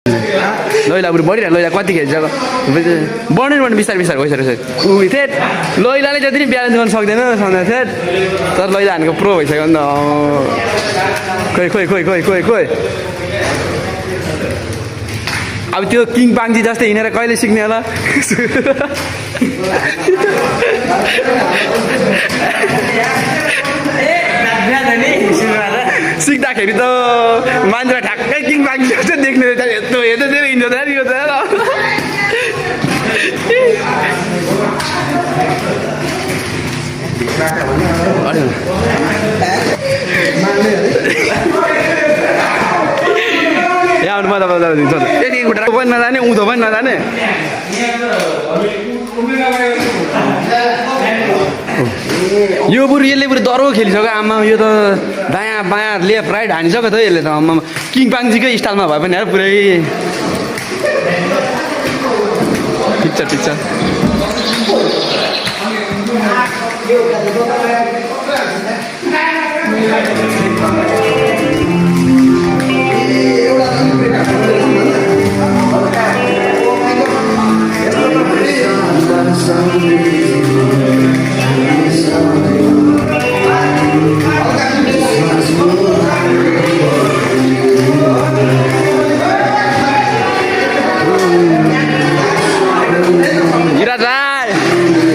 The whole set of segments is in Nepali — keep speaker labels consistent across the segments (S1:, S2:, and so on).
S1: लैला बरु बढिरहेको लैला कति खेल्छ बढ्नु बिस्तारै बिस्तारै भइसकेको छ ऊ थिएँ लैलाले जति नि ब्यालेन्स गर्न सक्दैन सन्ध्या थिएँ तर लैला हानेको प्रो भइसक्यो नि त खोइ खोइ खोइ खोइ खोइ खोइ अब त्यो किङ पाङजी जस्तै हिँडेर कहिले सिक्ने होला सिक्दाखेरि त मान्छे ठ्याक्कै किङ पाङजी जस्तै देख्ने यस्तो हेर्दै हिँड्छ त यो त यहाँ आउनु मलाई दिन्छ यति खुट्टा पनि नजाने उँधो पनि नजाने यो बरु यसले बरु दह्रो खेलिसक्यो आमा यो त दायाँ बायाँ लेफ्ट राइट हानिसक्यो त यसले त आमा किङ पाङजीकै स्टाइलमा भए पनि यार पुरै ठिक छ ठिक छ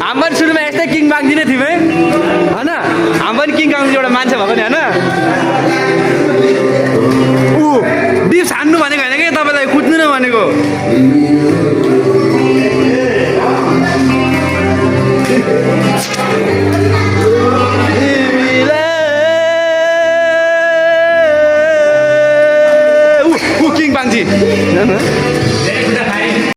S1: हामी पनि सुरुमा यस्तै किङ पाङजी नै थियौँ है होइन हामी पनि किङ पाङजी एउटा मान्छे भएको नि होइन ऊ डिप्स हान्नु भनेको होइन कि तपाईँलाई कुद्नु नै भनेको ऊ किङ पाङजी